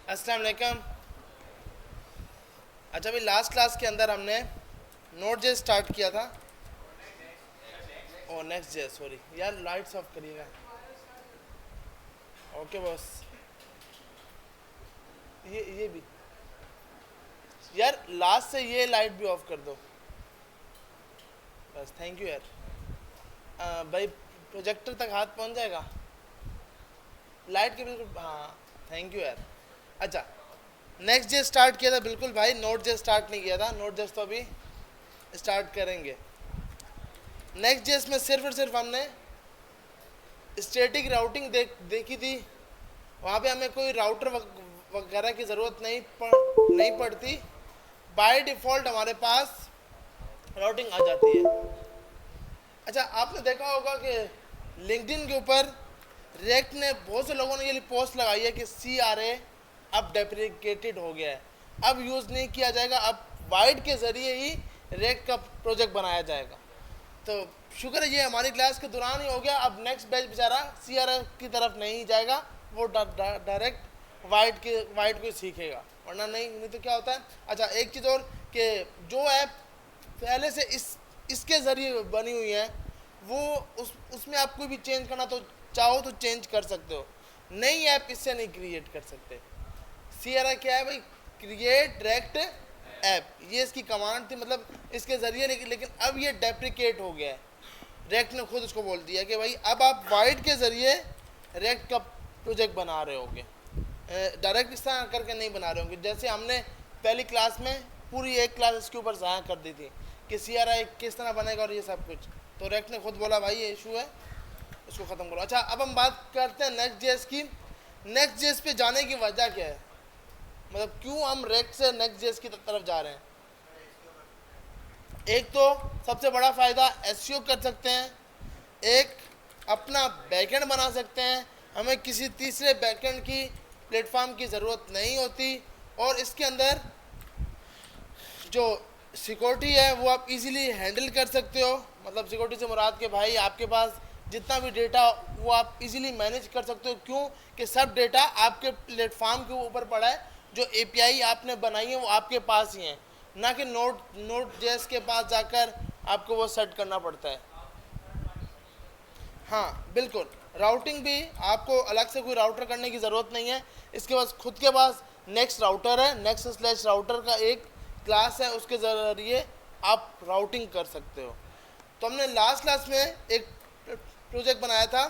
अस्सलाम वालेकुम। अच्छा, अभी लास्ट क्लास के अंदर हमने नोट जे स्टार्ट किया था। ओ नेक्स्ट जे, सॉरी यार, लाइट्स ऑफ करिएगा। Okay boss. ये भी यार, लास्ट से ये लाइट भी ऑफ कर दो बस। थैंक यू यार। भाई, प्रोजेक्टर तक हाथ पहुंच जाएगा लाइट के, बिल्कुल हाँ। थैंक यू यार। अच्छा, नेक्स्ट जे स्टार्ट किया था बिल्कुल भाई, नोट जे स्टार्ट नहीं किया था। नोट जे तो अभी स्टार्ट करेंगे। नेक्स्ट जे में सिर्फ और सिर्फ हमने स्टैटिक राउटिंग देखी थी। वहाँ पे हमें कोई राउटर वगैरह की ज़रूरत नहीं पड़ती। बाय डिफ़ॉल्ट हमारे पास राउटिंग आ जाती है। अच्छा, आपने देखा होगा कि लिंक्डइन के ऊपर रेक्ट ने, बहुत से लोगों ने ये पोस्ट लगाई है कि CRA अब डेप्रिकेटेड हो गया है, अब यूज़ नहीं किया जाएगा, अब वाइड के ज़रिए ही रेक्ट का प्रोजेक्ट बनाया जाएगा। तो शुक्र है ये हमारी क्लास के दौरान ही हो गया। अब नेक्स्ट बैच बेचारा CRA की तरफ नहीं जाएगा, वो डायरेक्ट वाइड को सीखेगा, वरना नहीं तो क्या होता है। अच्छा, एक चीज़ और कि जो ऐप पहले से इसके ज़रिए बनी हुई है, वो उसमें आप कोई भी चेंज करना तो चाहो तो चेंज कर सकते हो। नई ऐप इससे नहीं क्रिएट कर सकते। CRA क्या है भाई? क्रिएट डायरेक्ट ऐप, ये इसकी कमांड थी, मतलब इसके ज़रिए। लेकिन अब ये डेप्रिकेट हो गया है। रेक्ट ने खुद उसको बोल दिया कि भाई अब आप वाइड के ज़रिए रेक्ट का प्रोजेक्ट बना रहे होगे, डायरेक्ट इस तरह करके नहीं बना रहे होंगे। जैसे हमने पहली क्लास में पूरी एक क्लास इसके ऊपर ज़ाया कर दी थी कि CRA किस तरह बनेगा और ये सब कुछ। तो रेक्ट ने खुद बोला भाई ये इशू है, इसको ख़त्म करो। अच्छा, अब हम बात करते हैं नेक्स्ट जेएस की। नेक्स्ट जेएस पे जाने की वजह क्या है, मतलब क्यों हम रेक्ट से नेक्स्ट जेएस की तरफ जा रहे हैं। एक तो सबसे बड़ा फ़ायदा एसईओ कर सकते हैं, एक अपना बैकएंड बना सकते हैं, हमें किसी तीसरे बैकएंड की प्लेटफॉर्म की ज़रूरत नहीं होती। और इसके अंदर जो सिक्योरिटी है वो आप इजीली हैंडल कर सकते हो। मतलब सिक्योरिटी से मुराद के भाई, आपके पास जितना भी डेटा वो आप इजीली मैनेज कर सकते हो। क्यों कि सब डेटा आपके प्लेटफॉर्म के ऊपर पड़ा है, जो API आपने बनाई है वो आपके पास ही है, ना कि नोट जेएस के पास जाकर आपको वो सेट करना पड़ता है। हाँ बिल्कुल, राउटिंग भी आपको अलग से कोई राउटर करने की ज़रूरत नहीं है। इसके पास खुद के पास नेक्स्ट राउटर है, नेक्स्ट स्लैश राउटर का एक क्लास है, उसके ज़रिए आप राउटिंग कर सकते हो। तो हमने लास्ट क्लास में एक प्रोजेक्ट बनाया था।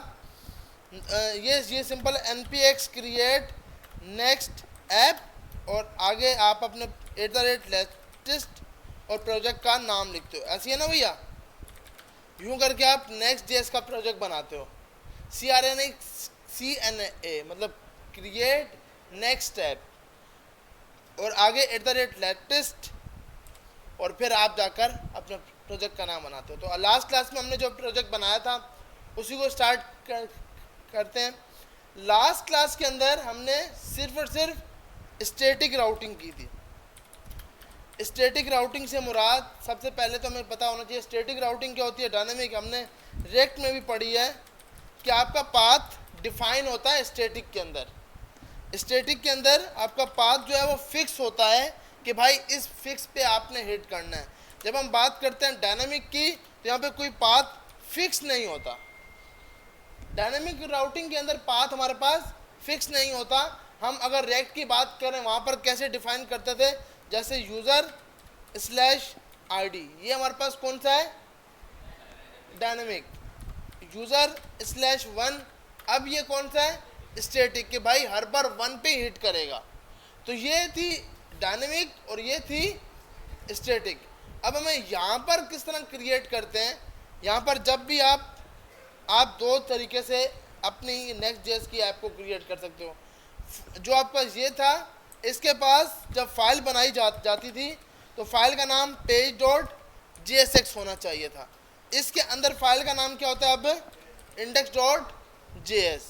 ये simple npx create next app, और आगे आप अपने @latest और प्रोजेक्ट का नाम लिखते हो। ऐसी है ना भैया? यूँ करके आप नेक्स्ट जेएस का प्रोजेक्ट बनाते हो। CRA नहीं, CNA, मतलब क्रिएट नेक्स्ट ऐप, और आगे @latest, और फिर आप जाकर अपने प्रोजेक्ट का नाम बनाते हो। तो लास्ट क्लास में हमने जो प्रोजेक्ट बनाया था उसी को स्टार्ट करते हैं। लास्ट क्लास के अंदर हमने सिर्फ और सिर्फ स्टैटिक राउटिंग की थी। स्टैटिक राउटिंग से मुराद, सबसे पहले तो हमें पता होना चाहिए स्टैटिक राउटिंग क्या होती है। डायनेमिक हमने रेक्ट में भी पढ़ी है कि आपका पाथ डिफाइन होता है स्टैटिक के अंदर। स्टैटिक के अंदर आपका पाथ जो है वो फिक्स होता है कि भाई इस फिक्स पे आपने हिट करना है। जब हम बात करते हैं डायनेमिक की, तो यहाँ पे कोई पाथ फिक्स नहीं होता। डायनेमिक राउटिंग के अंदर पाथ हमारे पास फिक्स नहीं होता। हम अगर रेक्ट की बात करें, वहाँ पर कैसे डिफाइन करते थे, जैसे यूज़र/ID, ये हमारे पास कौन सा है? डायनेमिक। यूज़र/1, अब ये कौन सा है? स्टैटिक, कि भाई हर बार 1 पे हिट करेगा। तो ये थी डायनेमिक और ये थी स्टैटिक। अब हमें यहाँ पर किस तरह क्रिएट करते हैं, यहाँ पर जब भी आप दो तरीके से अपनी नेक्स्ट जेएस की ऐप को क्रिएट कर सकते हो। जो आपका ये था, इसके पास जब फाइल बनाई जाती थी तो फाइल का नाम page.jsx होना चाहिए था। इसके अंदर फाइल का नाम क्या होता है अब? index.js।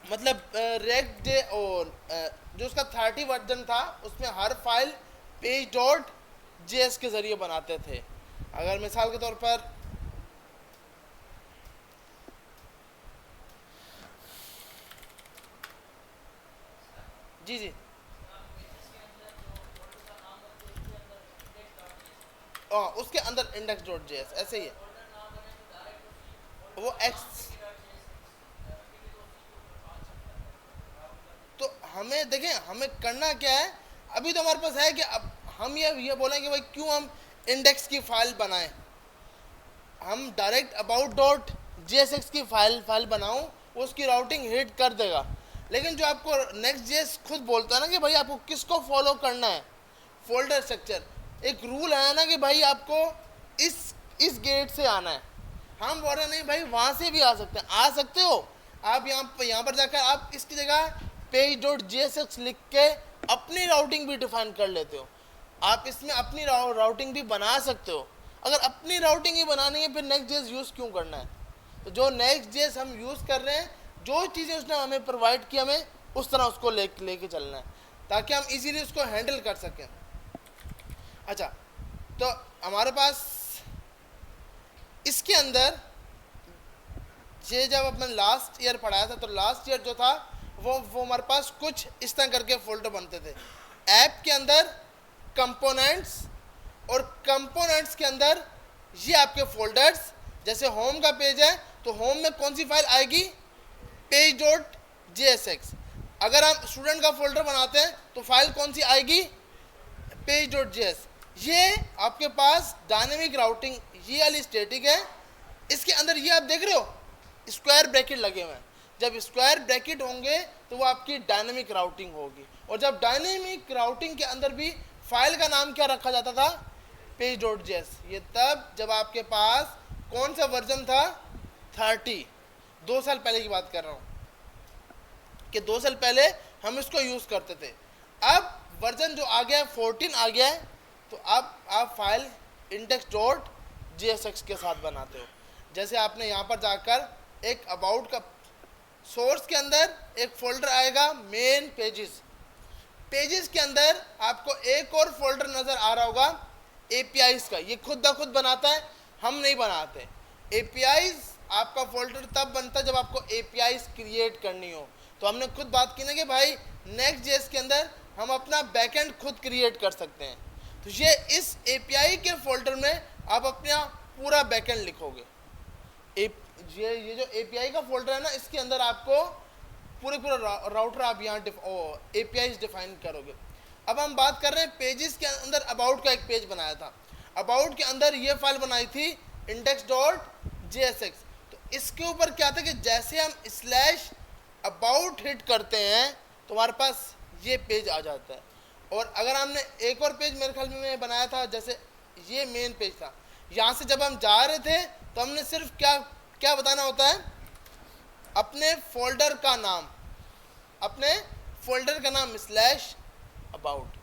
मतलब रेक्ट जे, और जो उसका 30 वर्जन था उसमें हर फाइल page.js के ज़रिए बनाते थे। अगर मिसाल के तौर पर जी जी। हाँ, उसके अंदर इंडेक्स डॉट जेएस ऐसे ही है वो एक्स। तो हमें देखें हमें करना क्या है, अभी तो हमारे पास है कि अब हम ये बोलेंगे भाई क्यों हम इंडेक्स की फाइल बनाएं, हम डायरेक्ट अबाउट डॉट जेएसएक्स की फाइल बनाऊं, वो उसकी राउटिंग हिट कर देगा। लेकिन जो आपको नेक्स्ट जेएस खुद बोलता है ना कि भाई आपको किसको फॉलो करना है, फोल्डर स्ट्रक्चर, एक रूल है ना कि भाई आपको इस गेट से आना है। हम बोल रहे नहीं भाई वहां से भी आ सकते हैं, आ सकते हो आप यहाँ पर जाकर आप इसकी जगह पेज डॉट जेएसएक्स लिख के अपनी राउटिंग भी डिफाइन कर लेते हो, आप इसमें अपनी राउटिंग भी बना सकते हो। अगर अपनी राउटिंग ही बनानी है फिर नेक्स्ट जेएस यूज़ क्यों करना है। तो जो नेक्स्ट जेएस हम यूज़ कर रहे हैं, जो चीज़ें उसने हमें प्रोवाइड की हमें उस तरह उसको लेके चलना है ताकि हम इजीली उसको हैंडल कर सकें। अच्छा, तो हमारे पास इसके अंदर ये जब अपन लास्ट ईयर पढ़ाया था तो लास्ट ईयर जो था वो हमारे पास कुछ इस तरह करके फोल्डर बनते थे ऐप के अंदर, कंपोनेंट्स, और कंपोनेंट्स के अंदर ये आपके फोल्डर्स। जैसे होम का पेज है तो होम में कौन सी फाइल आएगी, पेज डॉट जेएसएक्स। अगर हम स्टूडेंट का फोल्डर बनाते हैं तो फाइल कौन सी आएगी, पेज डॉट जेएस। ये आपके पास डायनेमिक राउटिंग, ये वाली स्टैटिक है, इसके अंदर ये आप देख रहे हो स्क्वायर ब्रैकेट लगे हुए हैं। जब स्क्वायर ब्रैकेट होंगे तो वो आपकी डायनेमिक राउटिंग होगी। और जब डायनेमिक राउटिंग के अंदर भी फाइल का नाम क्या रखा जाता था, पेज डॉट जेएस। ये तब जब आपके पास कौन सा वर्जन था, 30, 2 साल पहले की बात कर रहा हूँ कि 2 साल पहले हम इसको यूज़ करते थे। अब वर्जन जो आ गया 14 आ गया है, तो अब आप फाइल इंडेक्स डॉट जेएसएक्स के साथ बनाते हो। जैसे आपने यहाँ पर जाकर एक अबाउट का सोर्स के अंदर एक फोल्डर आएगा मेन पेजेस, पेजेस के अंदर आपको एक और फोल्डर नज़र आ रहा होगा एपीआईज का, ये खुद ब खुद बनाता है, हम नहीं बनाते। एपीआईज आपका फोल्डर तब बनता है जब आपको एपीआईज क्रिएट करनी हो। तो हमने खुद बात की ना कि भाई नेक्स्ट जेएस के अंदर हम अपना बैकएंड खुद क्रिएट कर सकते हैं। तो ये इस एपीआई के फोल्डर में आप अपना पूरा बैकएंड लिखोगे। ये जो एपीआई का फोल्डर है ना, इसके अंदर आपको पूरा राउटर आप यहाँ एपीआई डिफाइन करोगे। अब हम बात कर रहे हैं पेजेस के अंदर अबाउट का एक पेज बनाया था, अबाउट के अंदर ये फाइल बनाई थी इंडेक्स डॉट जेएसएक्स। तो इसके ऊपर क्या था कि जैसे हम स्लैश अबाउट हिट करते हैं तो हमारे पास ये पेज आ जाता है। और अगर हमने एक और पेज मेरे ख्याल में बनाया था, जैसे ये मेन पेज था, यहाँ से जब हम जा रहे थे तो हमने सिर्फ क्या बताना होता है, अपने फोल्डर का नाम स्लैश अबाउट।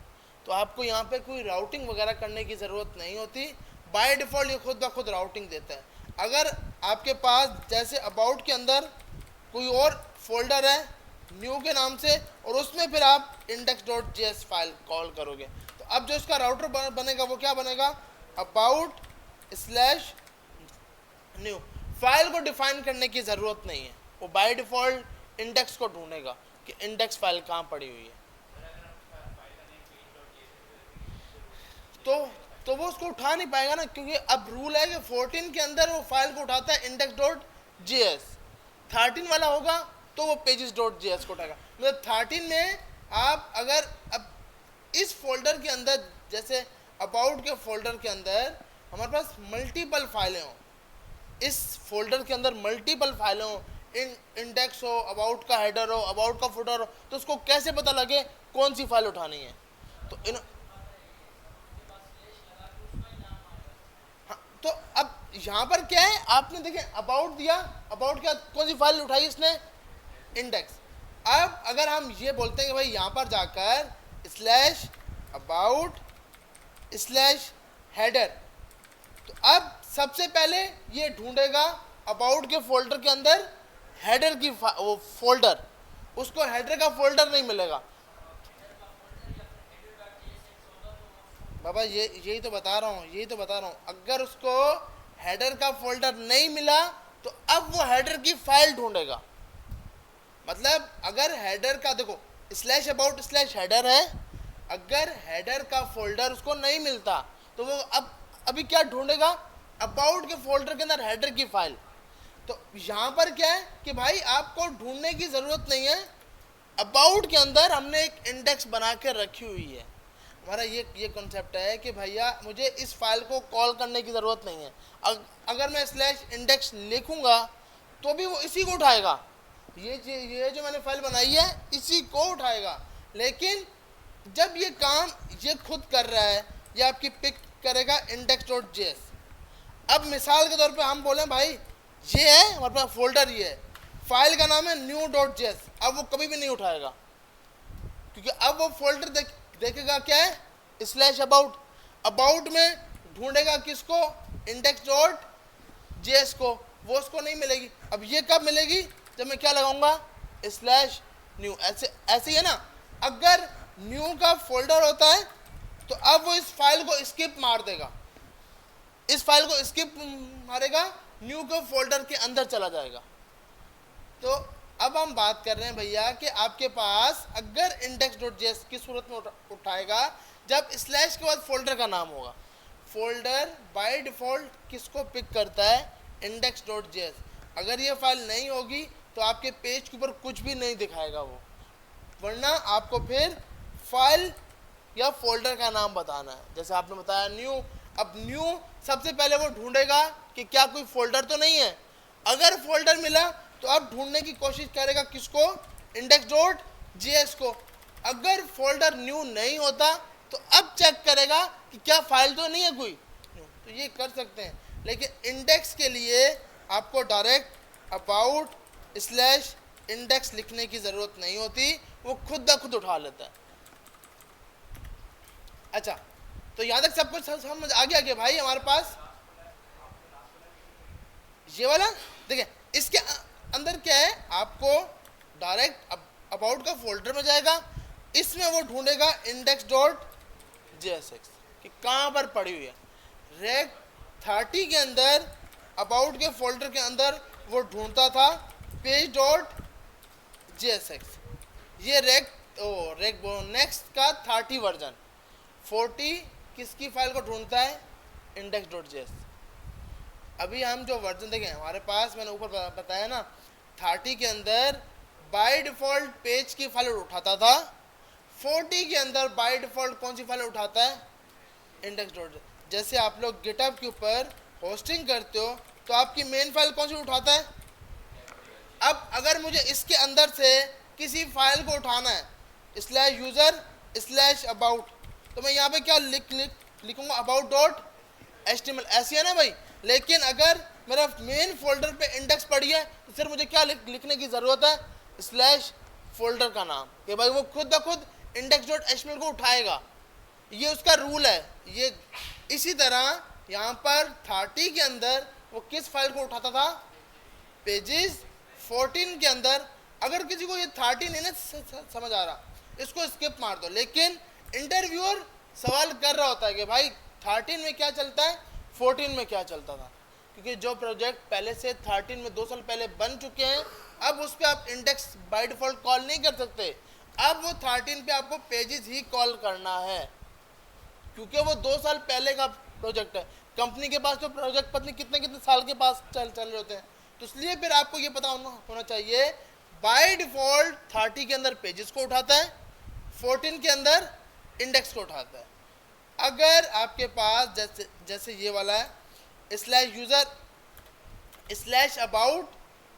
तो आपको यहाँ पे कोई राउटिंग वगैरह करने की ज़रूरत नहीं होती, बाय डिफ़ॉल्ट ये खुद ब खुद राउटिंग देता है। अगर आपके पास जैसे अबाउट के अंदर कोई और फोल्डर है न्यू के नाम से और उसमें फिर आप index dot JS file call करोगे, तो अब जो इसका राउटर बनेगा वो क्या बनेगा, अबाउट स्लैश न्यू। फाइल को डिफाइन करने की ज़रूरत नहीं है, वो बाय डिफ़ॉल्ट इंडेक्स को ढूंढेगा कि इंडेक्स फाइल कहाँ पड़ी हुई है। तो वो उसको उठा नहीं पाएगा ना, क्योंकि अब रूल है कि 14 के अंदर वो फाइल को उठाता है इंडेक्स डॉट जेएस, 13 वाला होगा तो वो पेजेस डॉट जेएस को उठाएगा। मतलब 13 में आप अगर अब इस फोल्डर के अंदर, जैसे अबाउट के फोल्डर के अंदर हमारे पास मल्टीपल फाइलें हों, इस फोल्डर के अंदर मल्टीपल फाइलें हों, इंडेक्स हो, अबाउट का हेडर हो, अबाउट का फुटर हो, तो उसको कैसे पता लगे कौन सी फाइल उठानी है। तो तो अब यहाँ पर क्या है, आपने देखें अबाउट दिया, अबाउट क्या कौन सी फाइल उठाई इसने, इंडेक्स। अब अगर हम ये बोलते हैं कि भाई यहाँ पर जाकर स्लैश अबाउट स्लैश हेडर, तो अब सबसे पहले ये ढूंढेगा अबाउट के फोल्डर के अंदर हेडर की वो फोल्डर, उसको हेडर का फोल्डर नहीं मिलेगा। बाबा यही तो बता रहा हूँ, अगर उसको हेडर का फोल्डर नहीं मिला तो अब वो हेडर की फाइल ढूंढेगा। मतलब अगर हेडर का देखो स्लैश अबाउट स्लैश हेडर है, अगर हेडर का फोल्डर उसको नहीं मिलता तो वो अब अभी क्या ढूंढेगा, अबाउट के फोल्डर के अंदर हेडर की फाइल। तो यहां पर क्या है कि भाई आपको ढूंढने की जरूरत नहीं है, अबाउट के अंदर हमने एक इंडेक्स बना के रखी हुई है। हमारा ये कॉन्सेप्ट है कि भैया मुझे इस फाइल को कॉल करने की ज़रूरत नहीं है, अगर मैं स्लैश इंडेक्स लिखूंगा तो भी वो इसी को उठाएगा, ये जो मैंने फाइल बनाई है इसी को उठाएगा। लेकिन जब ये काम ये खुद कर रहा है, ये आपकी पिक करेगा index.js। अब मिसाल के तौर पे हम बोलें भाई ये है हमारे पास फोल्डर, ये है, फाइल का नाम है new.js, अब वो कभी भी नहीं उठाएगा, क्योंकि अब वो फोल्डर देखेगा क्या है, स्लैश अबाउट, अबाउट में ढूंढेगा किसको, index.js को, वो उसको नहीं मिलेगी। अब ये कब मिलेगी, जब मैं क्या लगाऊंगा, स्लैश न्यू। ऐसे ही है ना, अगर न्यू का फोल्डर होता है तो अब वो इस फाइल को स्किप मार देगा, इस फाइल को स्किप मारेगा, न्यू के फोल्डर के अंदर चला जाएगा। तो अब हम बात कर रहे हैं भैया कि आपके पास अगर index.js की सूरत में उठाएगा जब स्लैश के बाद फोल्डर का नाम होगा। फोल्डर बाय डिफॉल्ट किसको पिक करता है, index.js। अगर ये फाइल नहीं होगी तो आपके पेज के ऊपर कुछ भी नहीं दिखाएगा वो, वरना आपको फिर फाइल या फोल्डर का नाम बताना है। जैसे आपने बताया न्यू, अब न्यू सबसे पहले वो ढूंढेगा कि क्या कोई फोल्डर तो नहीं है, अगर फोल्डर मिला तो अब ढूंढने की कोशिश करेगा किसको, index.js को। अगर फोल्डर न्यू नहीं होता तो अब चेक करेगा कि क्या फाइल तो नहीं है कोई, तो ये कर सकते हैं। लेकिन इंडेक्स के लिए आपको डायरेक्ट अबाउट स्लैश इंडेक्स लिखने की ज़रूरत नहीं होती, वो खुद ब खुद उठा लेता है। अच्छा, तो यहाँ तक सब कुछ समझ आ गया कि भाई हमारे पास ये वाला देखिए, इसके अंदर क्या है, आपको डायरेक्ट अबाउट का फोल्डर में जाएगा, इसमें वो ढूंढेगा index.jsx कि कहाँ पर पड़ी हुई है। रेक 30 के अंदर अबाउट के फोल्डर के अंदर वो ढूंढता था page.jsx, ये रेक नेक्स्ट का 30 वर्जन, 40 किसकी फाइल को ढूंढता है, index.js। अभी हम जो वर्जन देखें हमारे पास, मैंने ऊपर बताया ना, 30 के अंदर बाय डिफॉल्ट पेज की फाइल उठाता था, 40 के अंदर बाय डिफॉल्ट कौन सी फाइल उठाता है, index.js। जैसे आप लोग गिटहब के ऊपर होस्टिंग करते हो तो आपकी मेन फाइल कौन सी उठाता है। अब अगर मुझे इसके अंदर से किसी फाइल को उठाना है, स्लैश यूज़र स्लैश अबाउट, तो मैं यहाँ पे क्या लिखूंगा, about.html, ऐसी है ना भाई। लेकिन अगर मेरा मेन फोल्डर पे इंडेक्स पड़ी है तो फिर मुझे क्या लिखने की ज़रूरत है, स्लैश फोल्डर का नाम, कि भाई वो खुद ब खुद index.html को उठाएगा, ये उसका रूल है। ये इसी तरह यहाँ पर 30 के अंदर वो किस फाइल को उठाता था, पेजेस। 14 के अंदर, अगर किसी को ये 30 नहीं ना समझ आ रहा, इसको स्किप मार दो। लेकिन इंटरव्यूअर सवाल कर रहा होता है कि भाई 13 में क्या चलता है, 14 में क्या चलता था, क्योंकि जो प्रोजेक्ट पहले से 13 में 2 साल पहले बन चुके हैं, अब उस पर आप इंडेक्स बाय डिफॉल्ट कॉल नहीं कर सकते, अब वो 13 पे आपको पेजेस ही कॉल करना है, क्योंकि वो 2 साल पहले का प्रोजेक्ट है। कंपनी के पास तो प्रोजेक्ट पत्नी कितने कितने साल के पास चल रहे होते हैं, तो इसलिए फिर आपको ये पता होना चाहिए बाय डिफॉल्ट 30 के अंदर पेजेस को उठाता है, 14 के अंदर इंडेक्स को उठाता है। अगर आपके पास जैसे ये वाला है, slash user slash about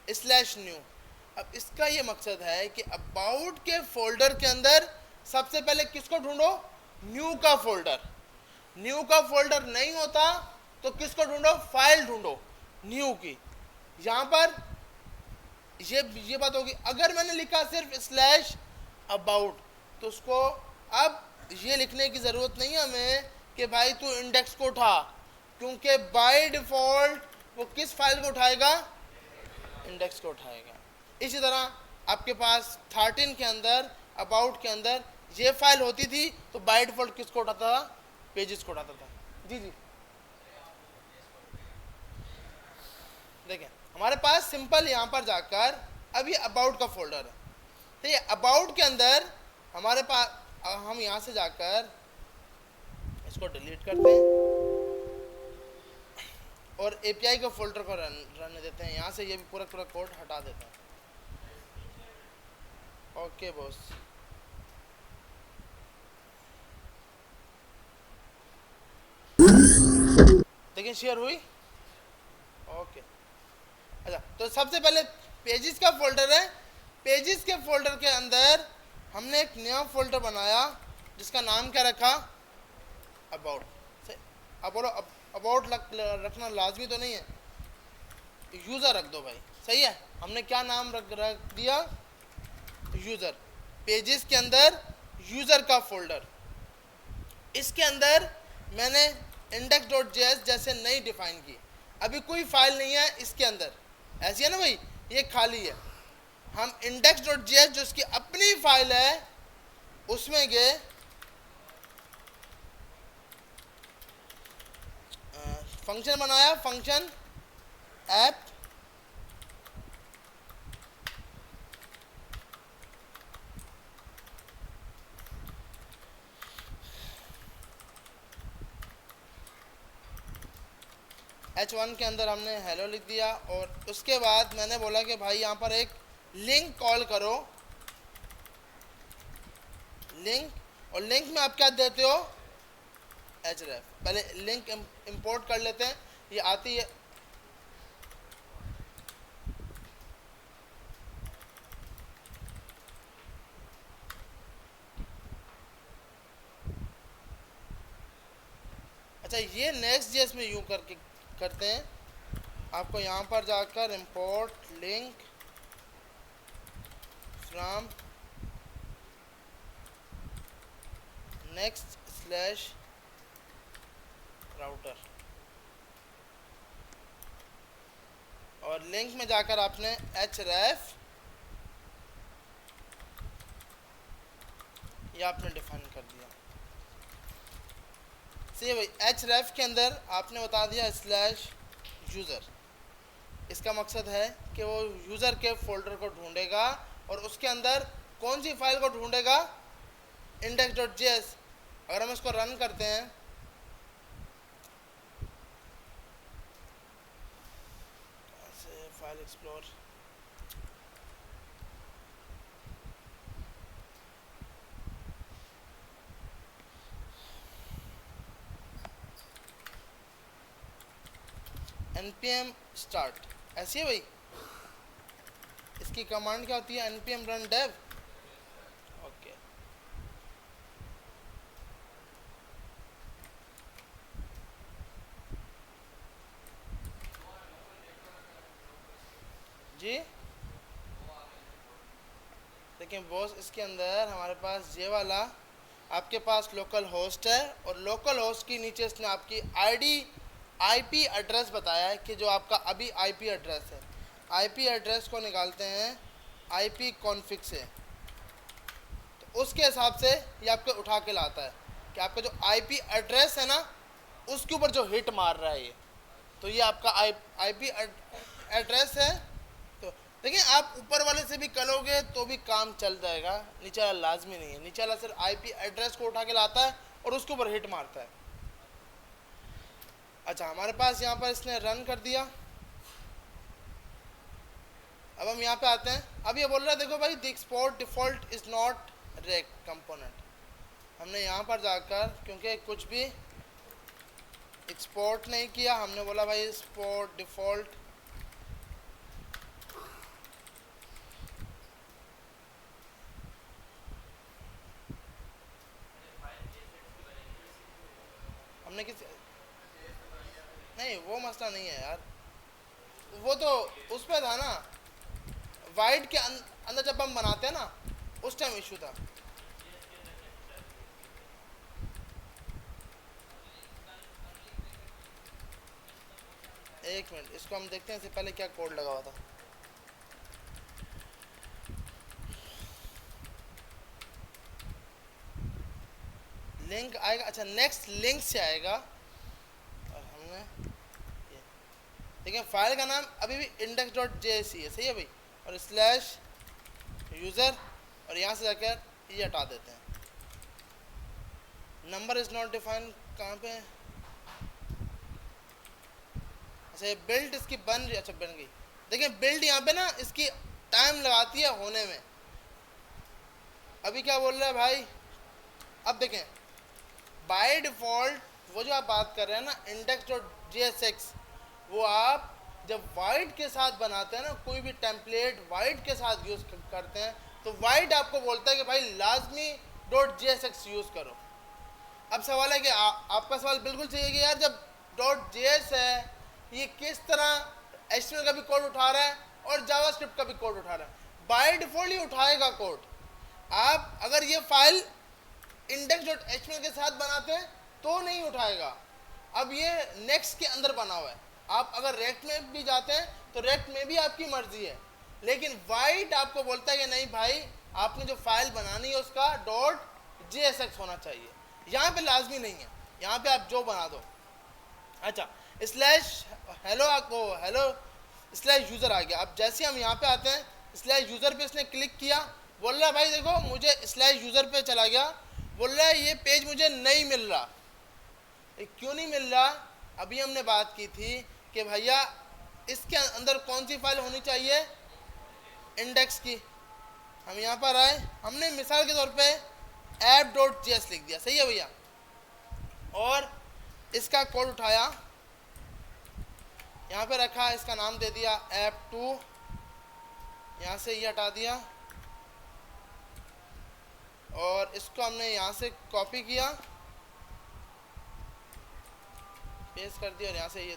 slash new, अब इसका ये मकसद है कि अबाउट के फोल्डर के अंदर सबसे पहले किसको ढूंढो, न्यू का फोल्डर। न्यू का फोल्डर नहीं होता तो किसको ढूंढो, फाइल ढूंढो न्यू की। यहाँ पर ये बात होगी। अगर मैंने लिखा सिर्फ स्लैश अबाउट तो उसको अब ये लिखने की ज़रूरत नहीं है हमें कि भाई तू इंडेक्स को उठा, क्योंकि बाय डिफ़ॉल्ट वो किस फाइल को उठाएगा, इंडेक्स को उठाएगा। इसी तरह आपके पास 13 के अंदर अबाउट के अंदर ये फाइल होती थी तो बाय डिफ़ॉल्ट किसको उठाता था, पेजेस को उठाता था। जी जी देखें, हमारे पास सिंपल यहाँ पर जाकर अभी अबाउट का फोल्डर है, तो ये अबाउट के अंदर हमारे पास हम यहाँ से जाकर इसको डिलीट करते हैं और एपीआई के फोल्डर को रन देते हैं। यहाँ से ये भी पूरा पूरा कोड हटा देते हैं। ओके बॉस, देखिए शेयर हुई। ओके, अच्छा तो सबसे पहले पेजेस का फोल्डर है। पेजेस के फोल्डर के अंदर हमने एक नया फोल्डर बनाया जिसका नाम क्या रखा, अबाउट। अब बोलो अबाउट रखना लाजमी तो नहीं है, यूज़र रख दो भाई, सही है। हमने क्या नाम रख दिया, यूज़र। पेजेस के अंदर यूज़र का फोल्डर, इसके अंदर मैंने index.js जैसे नई डिफाइन की। अभी कोई फाइल नहीं है इसके अंदर, ऐसी है ना भाई, ये खाली है। हम index.js जो इसकी अपनी फाइल है उसमें गए, फंक्शन बनाया, फंक्शन ऐप h1 के अंदर हमने हेलो लिख दिया। और उसके बाद मैंने बोला कि भाई यहाँ पर एक लिंक कॉल करो, लिंक। और लिंक में आप क्या देते हो, href। पहले लिंक इंपोर्ट कर लेते हैं, ये आती है। अच्छा, ये नेक्स्ट जेएस में यूँ करके करते हैं। आपको यहाँ पर जाकर import link from next slash router, और लिंक में जाकर आपने href ये आपने डिफाइन कर दिया। सही भाई, href के अंदर आपने बता दिया स्लैश यूज़र। इसका मकसद है कि वो यूज़र के फोल्डर को ढूंढेगा और उसके अंदर कौन सी फाइल को ढूंढेगा, index.js। अगर हम इसको रन करते हैं, फाइल एक्सप्लोर, npm start, ऐसी है भाई। इसकी कमांड क्या होती है, npm run dev। ओके, जी देखिए बॉस, इसके अंदर हमारे पास ये वाला, आपके पास लोकल होस्ट है और लोकल होस्ट की नीचे इसने आपकी आईपी एड्रेस बताया है कि जो आपका अभी आईपी एड्रेस है। आईपी एड्रेस को निकालते हैं आईपी कॉन्फिग से, तो उसके हिसाब से ये आपको उठा के लाता है कि आपका जो आईपी एड्रेस है ना उसके ऊपर जो हिट मार रहा है ये, तो ये आपका आईपी एड्रेस है। तो देखिए, आप ऊपर वाले से भी करोगे तो भी काम चल जाएगा, नीचे वाला लाजमी नहीं है। नीचे वाला सिर्फ आईपी एड्रेस को उठा के लाता है और उसके ऊपर हिट मारता है। अच्छा, हमारे पास यहाँ पर इसने रन कर दिया। अब हम यहाँ पे आते हैं। अब ये बोल रहा है देखो भाई, the export default is not react component. हमने यहाँ पर जाकर, क्योंकि कुछ भी एक्सपोर्ट नहीं किया, हमने बोला भाई एक्सपोर्ट डिफॉल्ट हमने किसी, नहीं वो मसला नहीं है यार, वो तो उस पर था ना, वाइड के अंदर जब हम बनाते हैं ना उस टाइम इशू था। एक मिनट, इसको हम देखते हैं इससे पहले क्या कोड लगा हुआ था। लिंक आएगा, अच्छा नेक्स्ट लिंक से आएगा। और हमने देखिए फाइल का नाम अभी भी index.js है, सही है भाई, और स्लैश यूज़र, और यहाँ से जाकर ये हटा देते हैं। नंबर इज नॉट डिफाइन कहाँ पे है? अच्छा बिल्ड इसकी बन रही, अच्छा बन गई। देखिए बिल्ड यहाँ पे ना इसकी टाइम लगाती है होने में। अभी क्या बोल रहा है भाई, अब देखें बाय डिफॉल्ट वो जो आप बात कर रहे हैं ना index.jsx, वो आप जब वाइड के साथ बनाते हैं ना, कोई भी टेम्पलेट वाइड के साथ यूज करते हैं, तो वाइड आपको बोलता है कि भाई लाजमी .jsx यूज करो। अब सवाल है कि आपका सवाल बिल्कुल सही है कि यार जब .js है ये किस तरह HTML का भी कोड उठा रहा है और जावास्क्रिप्ट का भी कोड उठा रहा है। बाय डिफॉल्ट ये उठाएगा कोड। आप अगर ये फाइल index.html के साथ बनाते हैं तो नहीं उठाएगा। अब ये नेक्स्ट के अंदर बना हुआ है, आप अगर रेक्ट में भी जाते हैं तो रेक्ट में भी आपकी मर्जी है, लेकिन वाइट आपको बोलता है कि नहीं भाई आपने जो फाइल बनानी है उसका .jsx होना चाहिए। यहाँ पे लाजमी नहीं है, यहाँ पे आप जो बना दो। अच्छा स्लैश हेलो आपको हेलो स्लैश यूज़र आ गया। अब जैसे हम यहाँ पे आते हैं स्लैश यूज़र पे इसने क्लिक किया, बोल रहा है भाई देखो मुझे स्लैश यूज़र पे चला गया, बोल रहा है ये पेज मुझे नहीं मिल रहा। क्यों नहीं मिल रहा? अभी हमने बात की थी कि भैया इसके अंदर कौन सी फाइल होनी चाहिए, इंडेक्स की। हम यहाँ पर आए, हमने मिसाल के तौर पे app.js लिख दिया, सही है भैया, और इसका कोड उठाया यहाँ पे रखा, इसका नाम दे दिया app2, यहाँ से ये हटा दिया और इसको हमने यहाँ से कॉपी किया, पेस्ट कर दिया और यहाँ से ये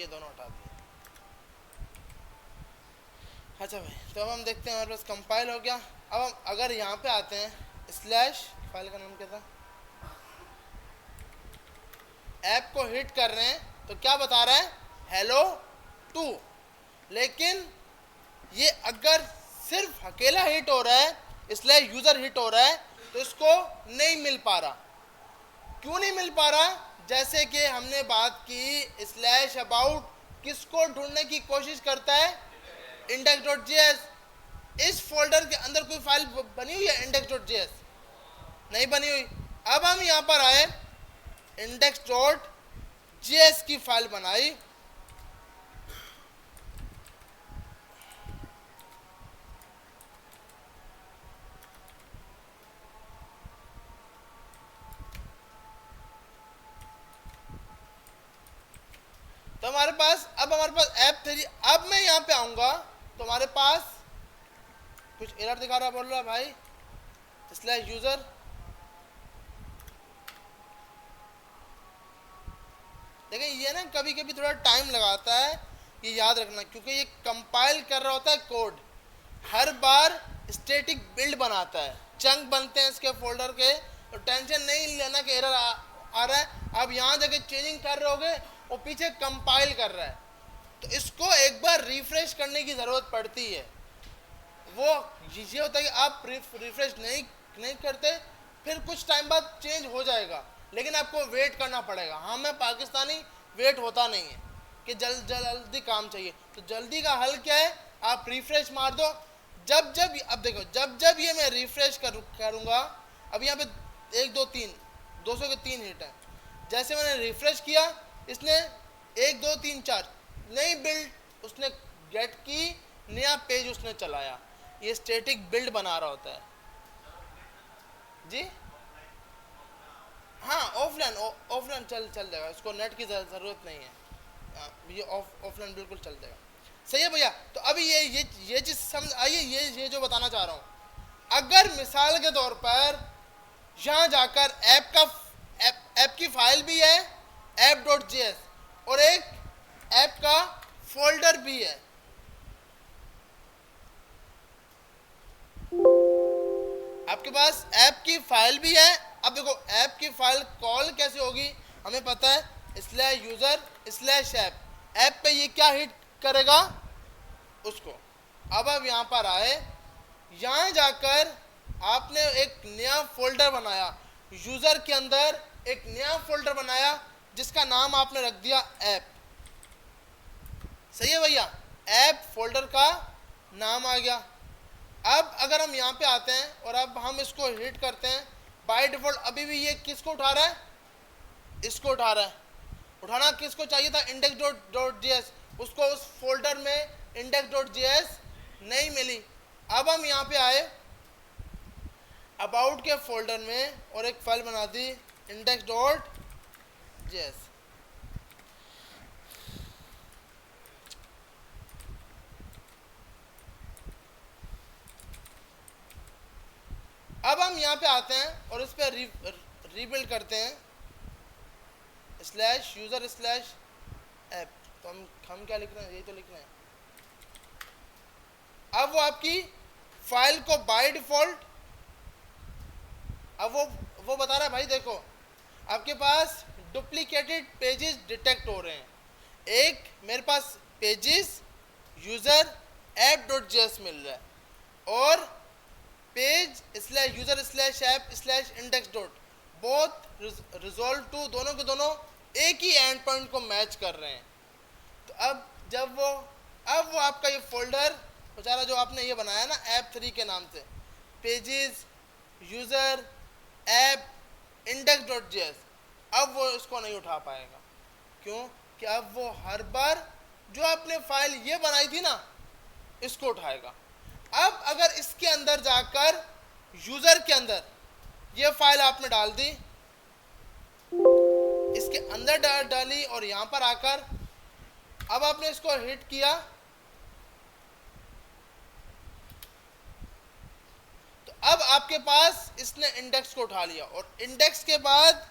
दोनों हटा दिए। अच्छा भाई तो अब हम देखते हैं हमारे पास कंपाइल हो गया। अब हम अगर यहाँ पे आते हैं स्लैश फाइल का नाम क्या था, ऐप को हिट कर रहे हैं तो क्या बता रहा है, हेलो 2। लेकिन ये अगर सिर्फ अकेला हिट हो रहा है, स्लैश यूज़र हिट हो रहा है, तो इसको नहीं मिल पा रहा। क्यों नहीं मिल पा रहा? जैसे कि हमने बात की स्लैश अबाउट किसको ढूंढने की कोशिश करता है, index.js। इस फोल्डर के अंदर कोई फाइल बनी हुई है index.js? नहीं बनी हुई। अब हम यहाँ पर आए, index.js की फाइल बनाई, तो हमारे पास app3। अब मैं यहाँ पे आऊँगा तो हमारे पास कुछ एरर दिखा रहा, बोल रहा भाई स्लैश यूज़र। देखिए ये ना कभी कभी थोड़ा टाइम लगाता है, ये याद रखना, क्योंकि ये कंपाइल कर रहा होता है कोड। हर बार स्टैटिक बिल्ड बनाता है, चंक बनते हैं इसके फोल्डर के, तो टेंशन नहीं लेना कि एरर आ रहा है। अब यहाँ जाके चेंजिंग कर रहे होगे, वो पीछे कंपाइल कर रहा है, तो इसको एक बार रिफ्रेश करने की ज़रूरत पड़ती है। वो ये होता है कि आप रिफ्रेश नहीं करते, फिर कुछ टाइम बाद चेंज हो जाएगा, लेकिन आपको वेट करना पड़ेगा। हाँ मैं पाकिस्तानी, वेट होता नहीं है कि जल्दी काम चाहिए, तो जल्दी का हल क्या है, आप रिफ्रेश मार दो। अब देखो जब ये मैं रिफ्रेश करूँगा, अब यहाँ पे 1 2 3 200 के 3 हिट हैं। जैसे मैंने रिफ्रेश किया, इसने 1 2 3 4 नई बिल्ड उसने गेट की, नया पेज उसने चलाया। ये स्टैटिक बिल्ड बना रहा होता है जी। हाँ ऑफलाइन चल जाएगा, इसको नेट की ज़रूरत नहीं है, ये ऑफलाइन बिल्कुल चल जाएगा। सही है भैया। तो अभी ये चीज़ समझ आइए, ये जो बताना चाह रहा हूँ, अगर मिसाल के तौर पर यहाँ जाकर ऐप की फाइल भी है app.js और एक ऐप का फोल्डर भी है, आपके पास ऐप की फाइल भी है। अब देखो ऐप की फाइल कॉल कैसे होगी, हमें पता है स्लैश यूज़र स्लैश ऐप पे ये क्या हिट करेगा उसको। अब यहाँ पर आए, यहाँ जाकर आपने एक नया फोल्डर बनाया, यूज़र के अंदर एक नया फोल्डर बनाया जिसका नाम आपने रख दिया ऐप। सही है भैया, ऐप फोल्डर का नाम आ गया। अब अगर हम यहाँ पे आते हैं और अब हम इसको हिट करते हैं, बाय डिफॉल्ट अभी भी ये किसको उठा रहा है, इसको उठा रहा है। उठाना किसको चाहिए था, इंडेक्स डॉट जेएस, उसको उस फोल्डर में इंडेक्स डॉट जेएस नहीं मिली। अब हम यहाँ पे आए अबाउट के फोल्डर में और एक फाइल बना दी इंडेक्स डॉट जेएस। अब हम यहाँ पे आते हैं और इस पर रीबिल्ड करते हैं स्लैश यूजर स्लैश ऐप। तो हम क्या लिख रहे हैं, यही तो लिख रहे हैं। अब वो आपकी फाइल को बाय डिफॉल्ट, अब वो बता रहा है भाई देखो आपके पास डुप्लीकेटेड पेजेस डिटेक्ट हो रहे हैं। एक मेरे पास pages user app dot JS मिल रहा है और page slash user slash app slash index dot, both resolve to, दोनों के दोनों एक ही एंड पॉइंट को मैच कर रहे हैं। तो अब वो आपका ये फोल्डर बेचारा जो आपने ये बनाया ना ऐप 3 के नाम से, pages user app index dot JS, अब वो इसको नहीं उठा पाएगा। क्यों कि अब वो हर बार जो आपने फाइल ये बनाई थी ना इसको उठाएगा। अब अगर इसके अंदर जाकर यूजर के अंदर ये फाइल आपने डाल दी, इसके अंदर डाली और यहां पर आकर अब आपने इसको हिट किया तो अब आपके पास इसने इंडेक्स को उठा लिया और इंडेक्स के बाद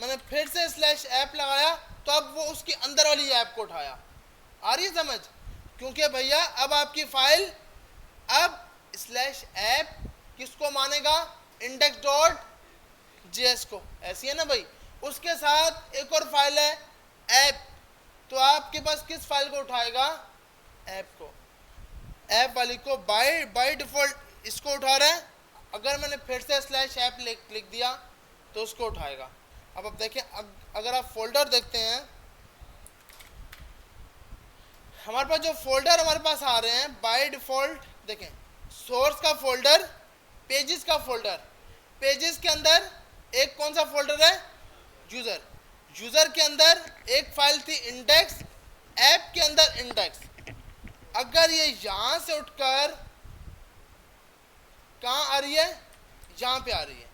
मैंने फिर से स्लैश ऐप लगाया तो अब वो उसके अंदर वाली ऐप को उठाया। आ रही है समझ? क्योंकि भैया अब आपकी फाइल अब स्लैश ऐप किसको मानेगा, इंडेक्स डॉट जेएस को। ऐसी है ना भाई। उसके साथ एक और फाइल है ऐप, तो आपके पास किस फाइल को उठाएगा, ऐप को, ऐप वाली को। बाय डिफॉल्ट इसको उठा रहा है। अगर मैंने फिर से स्लैश ऐप लिख दिया तो उसको उठाएगा। अब देखें अगर आप फोल्डर देखते हैं, हमारे पास जो फोल्डर हमारे पास आ रहे हैं बाय डिफॉल्ट देखें, सोर्स का फोल्डर, पेजेस का फोल्डर। पेजेस के अंदर एक कौन सा फोल्डर है, यूजर। यूजर के अंदर एक फाइल थी इंडेक्स, ऐप के अंदर इंडेक्स। अगर ये यहां से उठकर कहां आ रही है, यहां पे आ रही है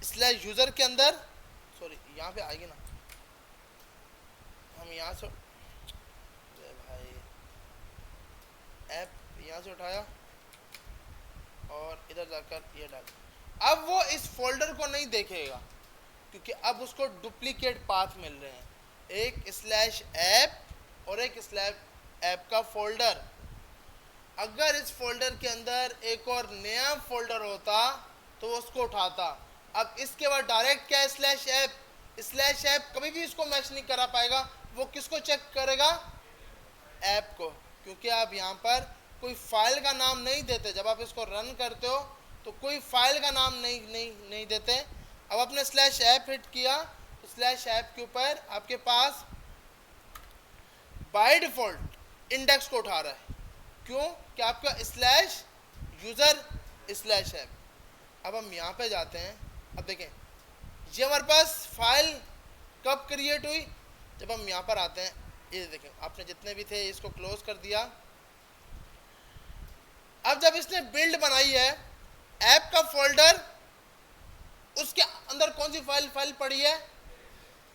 स्लैश यूजर के अंदर, सॉरी यहां पे आएगी ना, हम यहां से भाई ऐप यहां से उठाया और इधर जाकर ये डाल। अब वो इस फोल्डर को नहीं देखेगा क्योंकि अब उसको डुप्लीकेट पाथ मिल रहे हैं, एक स्लैश ऐप और एक स्लैश ऐप का फोल्डर। अगर इस फोल्डर के अंदर एक और नया फोल्डर होता तो वो उसको उठाता। अब इसके बाद डायरेक्ट क्या है, स्लैश ऐप। स्लैश ऐप कभी भी इसको मैच नहीं करा पाएगा। वो किसको चेक करेगा, ऐप को, क्योंकि आप यहाँ पर कोई फाइल का नाम नहीं देते। जब आप इसको रन करते हो तो कोई फाइल का नाम नहीं देते। अब आपने स्लैश ऐप हिट किया तो स्लैश ऐप के ऊपर आपके पास बाय डिफॉल्ट इंडेक्स को उठा रहा है। क्यों कि आपका स्लैश यूजर स्लैश ऐप। अब हम यहाँ पे जाते हैं। अब देखें ये हमारे पास फाइल कब क्रिएट हुई, जब हम यहाँ पर आते हैं। ये देखें आपने जितने भी थे इसको क्लोज कर दिया। अब जब इसने बिल्ड बनाई है ऐप का फोल्डर, उसके अंदर कौन सी फाइल पड़ी है,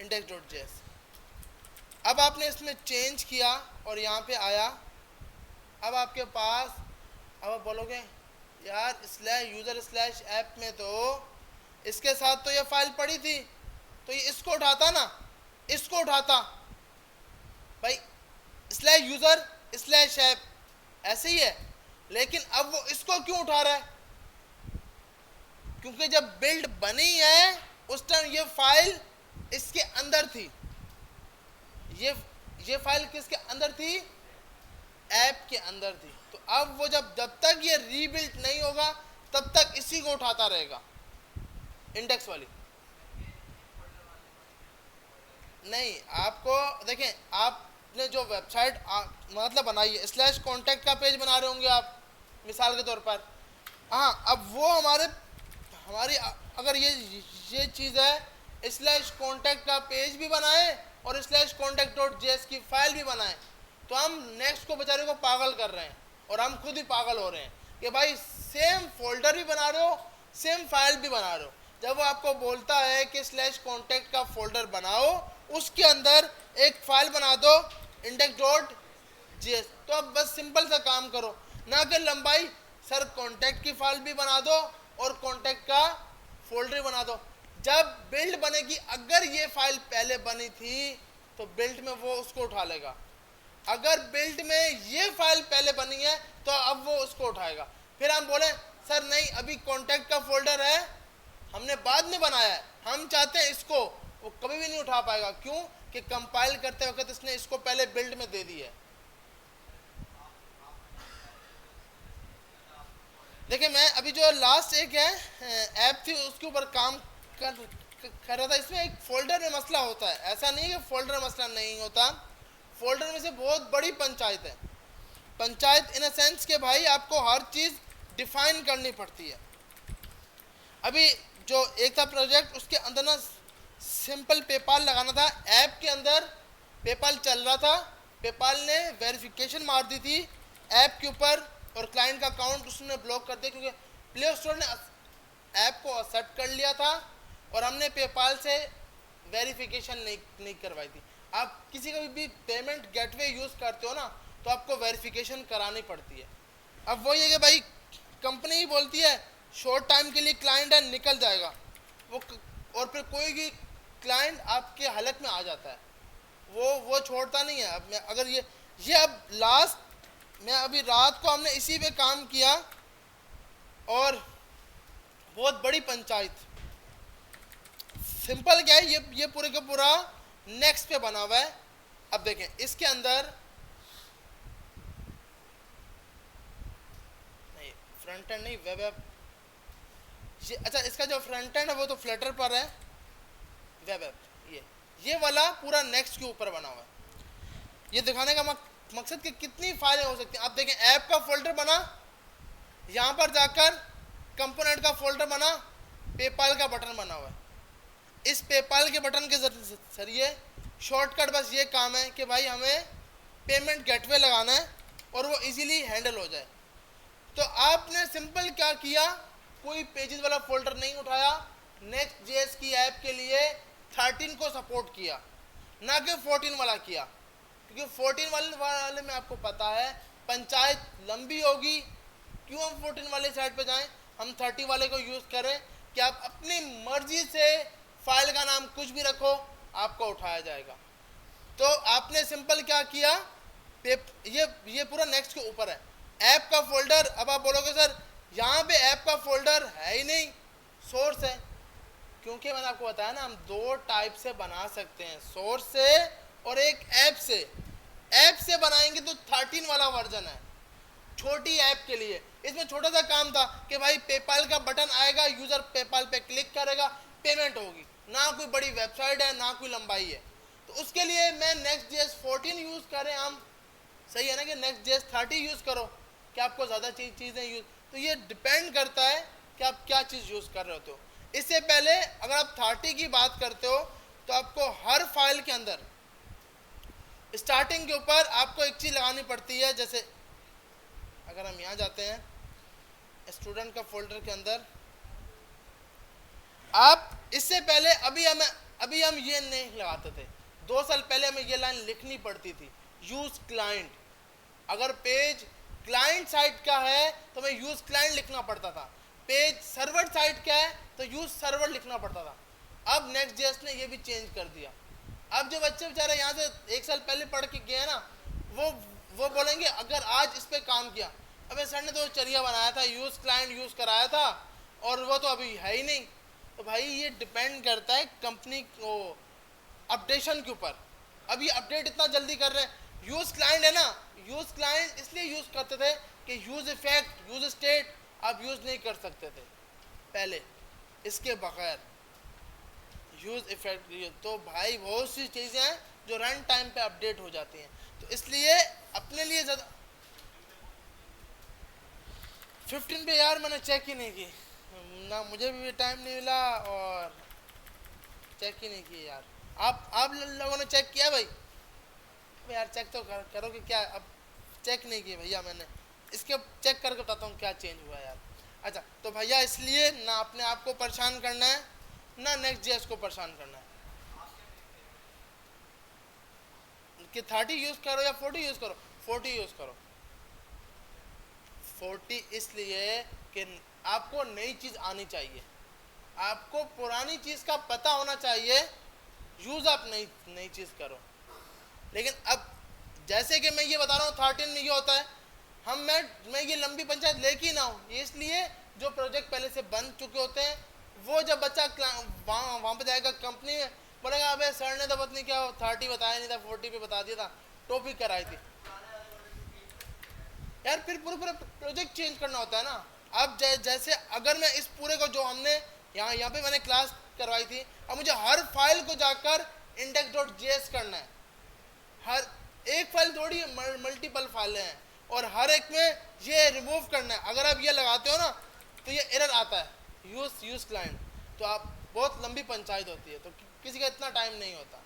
इंडेक्स डॉट जेएस। अब आपने इसमें चेंज किया और यहाँ पे आया। अब आपके पास, अब आप बोलोगे यार स्लैश यूजर स्लैश ऐप में तो इसके साथ तो ये फाइल पड़ी थी, तो ये इसको उठाता ना, इसको उठाता भाई, स्लैश यूजर स्लैश ऐप ऐसे ही है। लेकिन अब वो इसको क्यों उठा रहा है, क्योंकि जब बिल्ड बनी है उस टाइम ये फाइल इसके अंदर थी। ये फाइल किसके अंदर थी, ऐप के अंदर थी। तो अब वो जब तक ये रीबिल्ड नहीं होगा तब तक इसी को उठाता रहेगा, इंडेक्स वाली। नहीं, आपको देखें, आपने जो वेबसाइट मतलब बनाई है, स्लैश कॉन्टैक्ट का पेज बना रहे होंगे आप, मिसाल के तौर पर। हाँ, अब वो हमारी अगर ये चीज़ है, स्लैश कॉन्टैक्ट का पेज भी बनाए और स्लैश कॉन्टैक्ट डॉट जेएस की फाइल भी बनाए, तो हम नेक्स्ट को बेचारे को पागल कर रहे हैं और हम खुद ही पागल हो रहे हैं कि भाई सेम फोल्डर भी बना रहे हो, सेम फाइल भी बना रहे हो। जब वो आपको बोलता है कि स्लैश कॉन्टैक्ट का फोल्डर बनाओ, उसके अंदर एक फाइल बना दो इंडेक्स डॉट जीएस, तो अब बस सिंपल सा काम करो, ना कि लंबाई। सर कॉन्टैक्ट की फाइल भी बना दो और कॉन्टैक्ट का फोल्डर बना दो। जब बिल्ड बनेगी, अगर ये फाइल पहले बनी थी तो बिल्ड में वो उसको उठा लेगा, अगर बिल्ड में ये फाइल पहले बनी है तो अब वो उसको उठाएगा। फिर हम बोले सर नहीं, अभी कॉन्टैक्ट का फोल्डर है, हमने बाद में बनाया है, हम चाहते हैं इसको, वो कभी भी नहीं उठा पाएगा। क्यों? कि कंपाइल करते वक्त इसने इसको पहले बिल्ड में दे दी है। देखिए, मैं अभी जो लास्ट एक है ऐप थी उसके ऊपर काम कर रहा था। इसमें एक फोल्डर में मसला होता है, ऐसा नहीं है कि फोल्डर में मसला नहीं होता। फोल्डर में से बहुत बड़ी पंचायत है, पंचायत इन अ सेंस के भाई आपको हर चीज़ डिफाइन करनी पड़ती है। अभी जो एक था प्रोजेक्ट, उसके अंदर ना सिंपल पेपाल लगाना था, ऐप के अंदर पेपाल चल रहा था, पेपाल ने वेरिफिकेशन मार दी थी ऐप के ऊपर और क्लाइंट का अकाउंट उसने ब्लॉक कर दिया क्योंकि प्ले स्टोर ने ऐप को एक्सेप्ट कर लिया था और हमने पेपाल से वेरिफिकेशन नहीं करवाई थी। आप किसी का भी पेमेंट गेटवे यूज़ करते हो ना, तो आपको वेरिफिकेशन करानी पड़ती है। अब वही है कि भाई कंपनी ही बोलती है शॉर्ट टाइम के लिए क्लाइंट है, निकल जाएगा वो, और फिर कोई भी क्लाइंट आपके हालत में आ जाता है, वो छोड़ता नहीं है। अब मैं अगर ये अब लास्ट मैं अभी रात को हमने इसी पे काम किया और बहुत बड़ी पंचायत। सिंपल क्या है, ये पूरे का पूरा नेक्स्ट पे बना हुआ है। अब देखें इसके अंदर नहीं, फ्रंट एंड नहीं, वेब ऐप। अच्छा, इसका जो फ्रंट एंड है वो तो फ्लटर पर है, वेब ऐप ये वाला पूरा नेक्स्ट के ऊपर बना हुआ है। ये दिखाने का मकसद कि कितनी फाइलें हो सकती हैं। आप देखें ऐप का फोल्डर बना, यहाँ पर जाकर कंपोनेंट का फोल्डर बना, पेपाल का बटन बना हुआ है। इस पेपाल के बटन के जरिए शॉर्टकट बस ये काम है कि भाई हमें पेमेंट गेटवे लगाना है और वो इजीली हैंडल हो जाए। तो आपने सिंपल क्या किया, कोई पेजेस वाला फोल्डर नहीं उठाया, नेक्स्ट जेएस की ऐप के लिए 13 को सपोर्ट किया, ना कि 14 वाला किया, क्योंकि 14 वाले में आपको पता है पंचायत लंबी होगी। क्यों हम 14 वाले साइड पे जाएं, हम 30 वाले को यूज़ करें कि आप अपनी मर्जी से फाइल का नाम कुछ भी रखो, आपको उठाया जाएगा। तो आपने सिंपल क्या किया, ये पूरा नेक्स्ट के ऊपर है ऐप का फोल्डर। अब आप बोलोगे सर यहाँ पे ऐप का फोल्डर है ही नहीं, सोर्स है। क्योंकि मैंने आपको बताया ना, हम दो टाइप से बना सकते हैं, सोर्स से और एक ऐप से। ऐप से बनाएंगे तो 13 वाला वर्जन है, छोटी ऐप के लिए। इसमें छोटा सा काम था कि भाई पेपाल का बटन आएगा, यूजर पेपाल पे क्लिक करेगा, पेमेंट होगी, ना कोई बड़ी वेबसाइट है ना कोई लंबाई है। तो उसके लिए मैं नेक्स्ट जेएस 14 यूज़ करें हम, सही है ना, कि नेक्स्ट जेएस 30 यूज़ करो कि आपको ज़्यादा चीज़ें यूज़। तो ये डिपेंड करता है कि आप क्या चीज़ यूज़ कर रहे होते हो। इससे पहले अगर आप 30 की बात करते हो तो आपको हर फाइल के अंदर स्टार्टिंग के ऊपर आपको एक चीज़ लगानी पड़ती है। जैसे अगर हम यहाँ जाते हैं स्टूडेंट का फोल्डर के अंदर, आप इससे पहले अभी हम ये नहीं लगाते थे। 2 साल पहले हमें ये लाइन लिखनी पड़ती थी, यूज क्लाइंट। अगर पेज क्लाइंट साइड का है तो हमें यूज क्लाइंट लिखना पड़ता था, पेज सर्वर साइड का है तो यूज सर्वर लिखना पड़ता था। अब नेक्स्ट जेएस ने ये भी चेंज कर दिया। अब जो बच्चे बेचारे यहाँ से 1 साल पहले पढ़ के गए ना, वो बोलेंगे अगर आज इस पे काम किया, अबे सर ने तो चरिया बनाया था, यूज क्लाइंट यूज कराया था और वो तो अभी है ही नहीं। तो भाई ये डिपेंड करता है कंपनी को अपडेशन के ऊपर। अब ये अपडेट इतना जल्दी कर रहे हैं। यूज क्लाइंट है ना, यूज क्लाइंट इसलिए यूज करते थे कि यूज इफेक्ट, यूज स्टेट आप यूज नहीं कर सकते थे पहले, इसके बगैर यूज इफेक्ट। तो भाई बहुत सी चीज़ें हैं जो रन टाइम पे अपडेट हो जाती हैं, तो इसलिए अपने लिए ज़्यादा 15 पे यार मैंने चेक ही नहीं की ना, मुझे भी टाइम नहीं मिला और चेक ही नहीं की यार। आप लोगों ने चेक किया भाई? अबे यार चेक तो करोगे क्या? अब चेक नहीं की भैया मैंने, इसके चेक करके बताता हूँ क्या चेंज हुआ यार। अच्छा तो भैया इसलिए ना अपने आप को परेशान करना है ना नेक्स्ट जेएस को परेशान करना है कि 30 यूज करो या 40 यूज करो। 40 यूज करो। 40 इसलिए कि आपको नई चीज आनी चाहिए, आपको पुरानी चीज का पता होना चाहिए, यूज आप नई नई चीज करो। लेकिन अब जैसे कि मैं ये बता रहा हूँ 13 में ये होता है, मैं ये लंबी पंचायत लेके ही ना हूँ, इसलिए जो प्रोजेक्ट पहले से बन चुके होते हैं वो जब बच्चा वहां पे जाएगा कंपनी में बोलेगा अबे सर ने तो पता नहीं क्या 30 बताया नहीं था, 40 पे बता दिया था, टॉपिक कराई थी यार। फिर पूरा पूरा प्रोजेक्ट चेंज करना होता है ना। अब जैसे अगर मैं इस पूरे को जो हमने यहाँ पे मैंने क्लास करवाई थी, अब मुझे हर फाइल को जाकर index.js करना है। हर एक फाइल थोड़ी मल्टीपल फाइलें हैं और हर एक में ये रिमूव करना है। अगर आप ये लगाते हो ना तो ये एरर आता है यूज क्लाइंट, तो आप बहुत लंबी पंचायत होती है, तो किसी का इतना टाइम नहीं होता।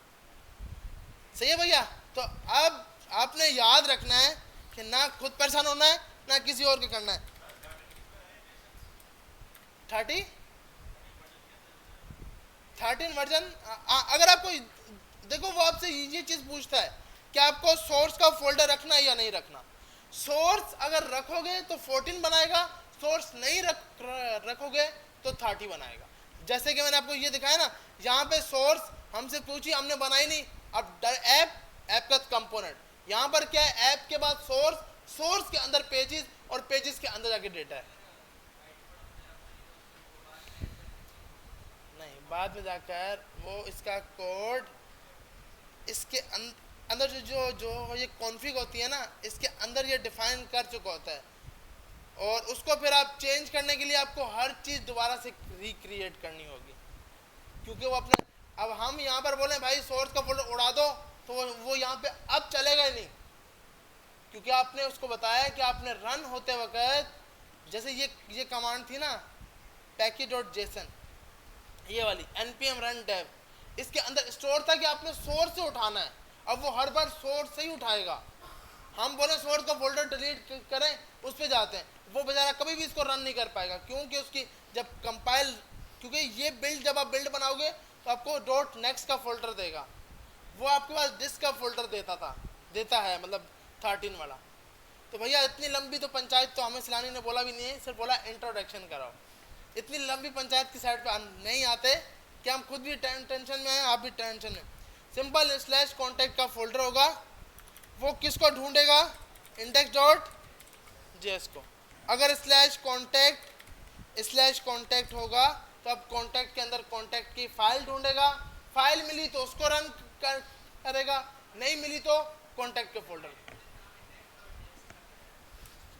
सही है भैया? तो अब आपने याद रखना है कि ना खुद परेशान होना है ना किसी और के करना है। 13 वर्जन अगर आपको देखो वो आपसे ये चीज पूछता है कि आपको सोर्स का फोल्डर रखना है या नहीं रखना। सोर्स अगर रखोगे तो 14 बनाएगा, सोर्स नहीं रखोगे तो 30 बनाएगा। जैसे कि मैंने आपको ये दिखाया ना, यहाँ पे सोर्स हमसे पूछी, हमने बनाई नहीं। अब ऐप का कंपोनेंट, यहाँ पर क्या है, ऐप के बाद सोर्स, सोर्स के अंदर पेजेस और पेजेस के अंदर जाके डेटा है। नहीं, बाद में जाकर वो इसका कोड इसके अंदर जो जो ये कॉन्फ़िग होती है ना, इसके अंदर ये डिफाइन कर चुका होता है और उसको फिर आप चेंज करने के लिए आपको हर चीज़ दोबारा से रिक्रिएट करनी होगी, क्योंकि वो अपने अब हम यहाँ पर बोले भाई सोर्स का फोल्डर उड़ा दो तो वो यहाँ पे अब चलेगा ही नहीं, क्योंकि आपने उसको बताया कि आपने रन होते वक्त जैसे ये कमांड थी ना package.json, ये वाली npm run dev, इसके अंदर स्टोर था कि आपने सोर्स से उठाना है। अब वो हर बार सोर्स से ही उठाएगा। हम बोले सोर्स का फोल्डर डिलीट करें, उस पर जाते हैं, वो बेचारा कभी भी इसको रन नहीं कर पाएगा, क्योंकि उसकी जब कंपाइल, क्योंकि ये बिल्ड जब आप बिल्ड बनाओगे तो आपको डॉट नेक्स्ट का फोल्डर देगा, वो आपके पास डिस्क का फोल्डर देता है मतलब 13 वाला। तो भैया इतनी लंबी तो पंचायत तो हमें सिलानी ने बोला भी नहीं है, सिर्फ बोला इंट्रोडक्शन कराओ। इतनी लंबी पंचायत की साइड पे हम नहीं आते कि हम खुद भी टेंशन में हैं, आप भी टेंशन में। सिंपल स्लैश कॉन्टैक्ट का फोल्डर होगा, वो किसको ढूंढेगा, index.js को। अगर स्लैश कॉन्टैक्ट होगा तो अब कॉन्टैक्ट के अंदर कॉन्टैक्ट की फाइल ढूंढेगा, फाइल मिली तो उसको रन करेगा, नहीं मिली तो कॉन्टैक्ट के फोल्डर।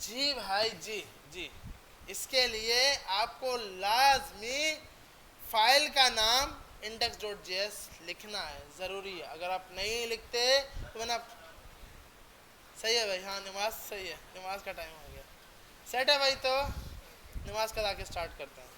जी भाई जी, इसके लिए आपको लाजमी फाइल का नाम index.js लिखना है, ज़रूरी है। अगर आप नहीं लिखते तो मैंने सही है भाई, हाँ नमाज सही है, नमाज का टाइम हो गया, सेट है भाई, तो नमाज का आके स्टार्ट करते हैं।